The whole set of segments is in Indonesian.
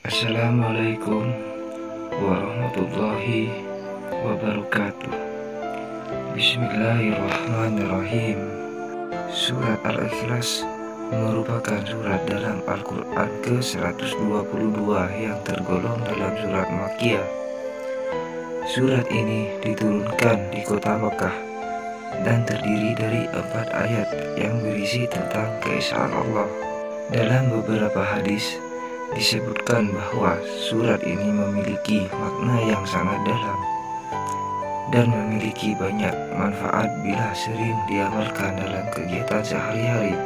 Assalamualaikum warahmatullahi wabarakatuh. Bismillahirrahmanirrahim. Surat Al-Ikhlas merupakan surat dalam Al-Quran ke-122 yang tergolong dalam surat Makkiyah. Surat ini diturunkan di kota Makkah dan terdiri dari 4 ayat yang berisi tentang keesaan Allah. Dalam beberapa hadis disebutkan bahwa surat ini memiliki makna yang sangat dalam dan memiliki banyak manfaat bila sering diamalkan dalam kegiatan sehari-hari.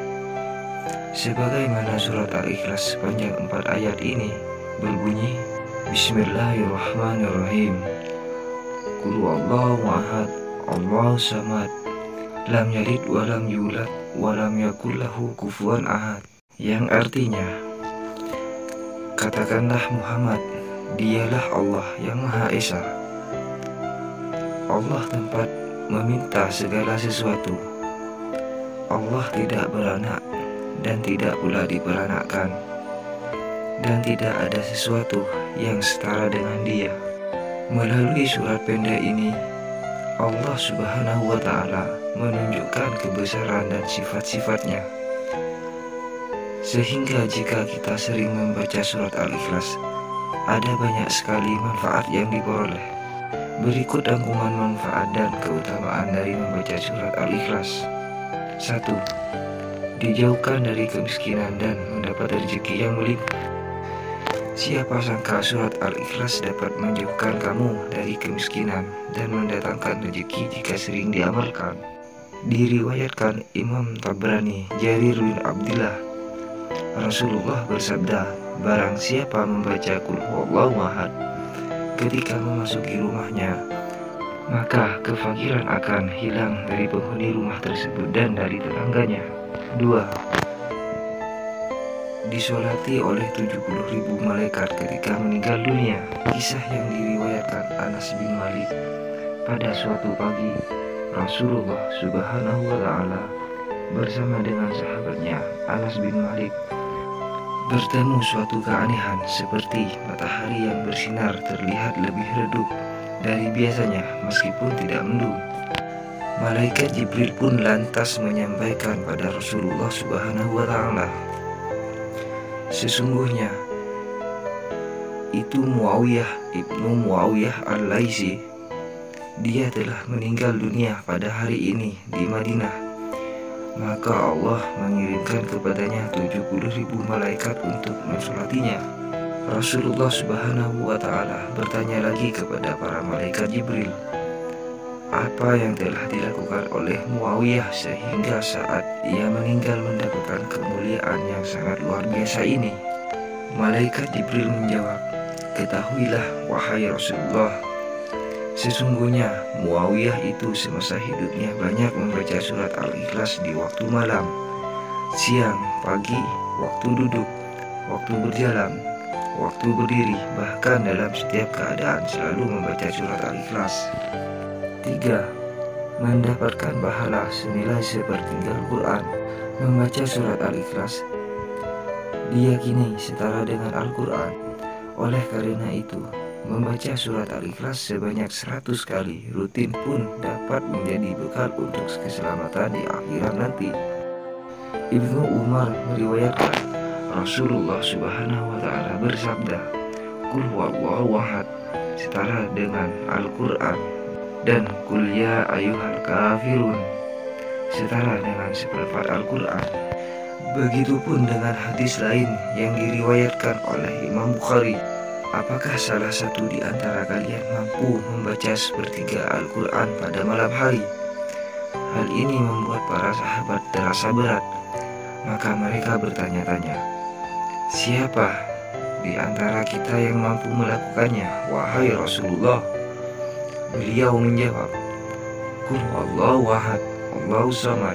Sebagaimana surat Al-Ikhlas sepanjang 4 ayat ini berbunyi, Bismillahirrahmanirrahim. Qul huwallahu ahad, Allahu samad, lam yalid wa lam yulad wa lam yakul lahu kufuwan ahad. Yang artinya, katakanlah Muhammad, dialah Allah yang Maha Esa. Allah tempat meminta segala sesuatu. Allah tidak beranak dan tidak pula diperanakkan, dan tidak ada sesuatu yang setara dengan Dia. Melalui surat pendek ini, Allah Subhanahu wa Ta'ala menunjukkan kebesaran dan sifat-sifatnya. Sehingga jika kita sering membaca surat Al-Ikhlas, ada banyak sekali manfaat yang diperoleh. Berikut rangkuman manfaat dan keutamaan dari membaca surat Al-Ikhlas. 1. Dijauhkan dari kemiskinan dan mendapat rezeki yang melimpah. Siapa sangka surat Al-Ikhlas dapat menjauhkan kamu dari kemiskinan dan mendatangkan rezeki jika sering diamalkan. Diriwayatkan Imam Tabrani, Jarir bin Abdillah, Rasulullah bersabda, barang siapa membaca Qul huwallahu ahad ketika memasuki rumahnya, maka kefakiran akan hilang dari penghuni rumah tersebut dan dari tetangganya. 2. Disolati oleh 70.000 malaikat ketika meninggal dunia. Kisah yang diriwayatkan Anas bin Malik, pada suatu pagi Rasulullah Subhanahu wa Ta'ala bersama dengan sahabatnya Anas bin Malik bertemu suatu keanehan, seperti matahari yang bersinar terlihat lebih redup dari biasanya meskipun tidak mendung. Malaikat Jibril pun lantas menyampaikan pada Rasulullah Subhanahu wa Ta'ala, sesungguhnya itu Muawiyah ibnu Muawiyah al-Laisi. Dia telah meninggal dunia pada hari ini di Madinah. Maka Allah mengirimkan kepadanya 70.000 malaikat untuk mensolatinya. Rasulullah Subhanahu wa Ta'ala bertanya lagi kepada para malaikat Jibril, apa yang telah dilakukan oleh Muawiyah sehingga saat ia meninggal mendapatkan kemuliaan yang sangat luar biasa ini? Malaikat Jibril menjawab, ketahuilah wahai Rasulullah, sesungguhnya Muawiyah itu semasa hidupnya banyak membaca surat Al-Ikhlas di waktu malam, siang, pagi, waktu duduk, waktu berjalan, waktu berdiri, bahkan dalam setiap keadaan selalu membaca surat Al-Ikhlas. 3. Mendapatkan pahala senilai sepertiga Al-Quran. Membaca surat Al-Ikhlas diyakini setara dengan Al-Quran. Oleh karena itu, membaca surat Al-Ikhlas sebanyak 100 kali rutin pun dapat menjadi bekal untuk keselamatan di akhirat nanti. Ibnu Umar meriwayatkan Rasulullah Subhanahu wa Ta'ala bersabda, Qul huwallahu ahad setara dengan Al-Quran, dan Qul ya ayyuhal kafirun setara dengan seperempat Al-Quran. Begitupun dengan hadis lain yang diriwayatkan oleh Imam Bukhari, apakah salah satu di antara kalian mampu membaca sepertiga Al-Quran pada malam hari? Hal ini membuat para sahabat terasa berat. Maka mereka bertanya-tanya, siapa di antara kita yang mampu melakukannya, wahai Rasulullah? Beliau menjawab, Qul huwallahu ahad, Allahu samad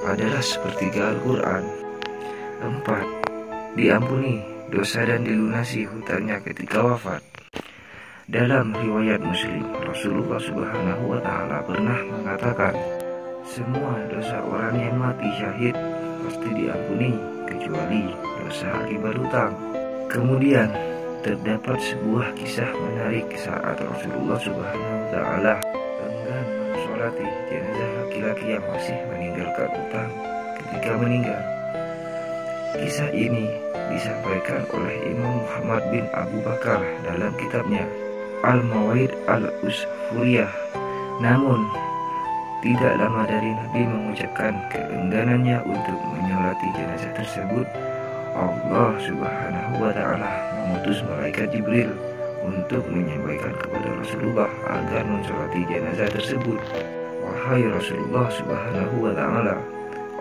adalah sepertiga Al-Quran. 4. Diampuni dosa dan dilunasi hutangnya ketika wafat. Dalam riwayat Muslim, Rasulullah Subhanahu wa Ta'ala pernah mengatakan, semua dosa orang yang mati syahid pasti diampuni kecuali dosa akibat hutang. Kemudian terdapat sebuah kisah menarik saat Rasulullah Subhanahu wa Ta'ala enggan mensolati jenazah laki-laki yang masih meninggalkan utang ketika meninggal. Kisah ini disampaikan oleh Imam Muhammad bin Abu Bakar dalam kitabnya Al-Mawaid Al-Usfuriyah. Namun, tidak lama dari Nabi mengucapkan keengganannya untuk menyolati jenazah tersebut, Allah Subhanahu wa Ta'ala mengutus malaikat Jibril untuk menyampaikan kepada Rasulullah agar mensolati jenazah tersebut. Wahai Rasulullah Subhanahu wa Ta'ala,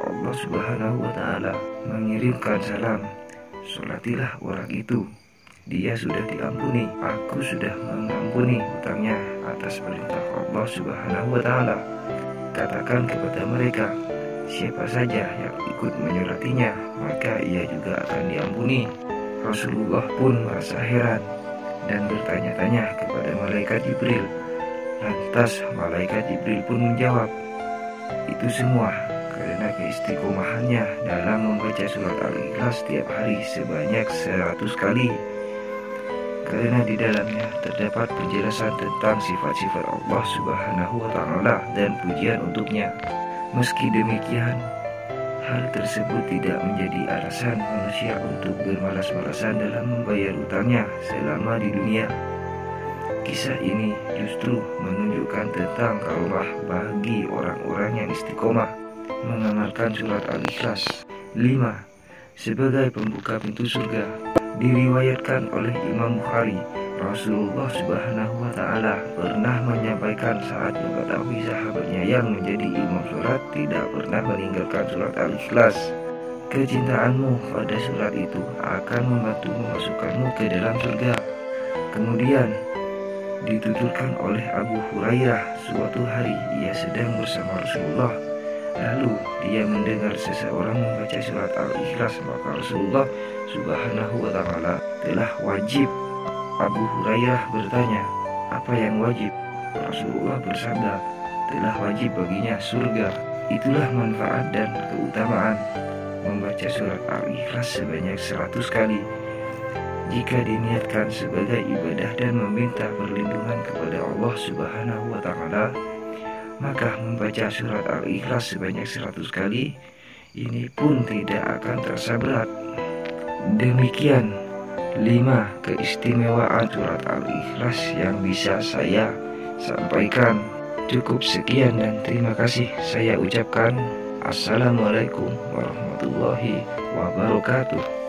Allah Subhanahu wa Ta'ala mengirimkan salam, solatilah orang itu, dia sudah diampuni, aku sudah mengampuni hutangnya atas perintah Allah Subhanahu wa Ta'ala. Katakan kepada mereka, siapa saja yang ikut menyolatinya, maka ia juga akan diampuni. Rasulullah pun merasa heran dan bertanya-tanya kepada malaikat Jibril. Lantas malaikat Jibril pun menjawab, itu semua karena keistiqomahannya dalam membaca surat Al-Ikhlas setiap hari sebanyak 100 kali. Karena di dalamnya terdapat penjelasan tentang sifat-sifat Allah Subhanahu wa Ta'ala dan pujian untuknya. Meski demikian, hal tersebut tidak menjadi alasan manusia untuk bermalas-malasan dalam membayar utangnya selama di dunia. Kisah ini justru menunjukkan tentang karomah bagi orang-orang yang istiqomah mengamalkan surat Al-Ikhlas. 5. Sebagai pembuka pintu surga. Diriwayatkan oleh Imam Bukhari, Rasulullah Subhanahu wa Ta'ala pernah menyampaikan saat mengetahui sahabatnya yang menjadi imam surat tidak pernah meninggalkan surat Al-Ikhlas. Kecintaanmu pada surat itu akan membantu memasukkanmu ke dalam surga. Kemudian dituturkan oleh Abu Hurairah, suatu hari ia sedang bersama Rasulullah. Lalu dia mendengar seseorang membaca surat Al-Ikhlas, maka Rasulullah Subhanahu wa Ta'ala telah wajib. Abu Hurairah bertanya, apa yang wajib? Rasulullah bersabda, telah wajib baginya surga. Itulah manfaat dan keutamaan membaca surat Al-Ikhlas sebanyak 100 kali. Jika diniatkan sebagai ibadah dan meminta perlindungan kepada Allah Subhanahu wa Ta'ala, maka membaca surat Al-Ikhlas sebanyak 100 kali ini pun tidak akan terasa berat. Demikian 5 keistimewaan surat Al-Ikhlas yang bisa saya sampaikan. Cukup sekian dan terima kasih saya ucapkan. Assalamualaikum warahmatullahi wabarakatuh.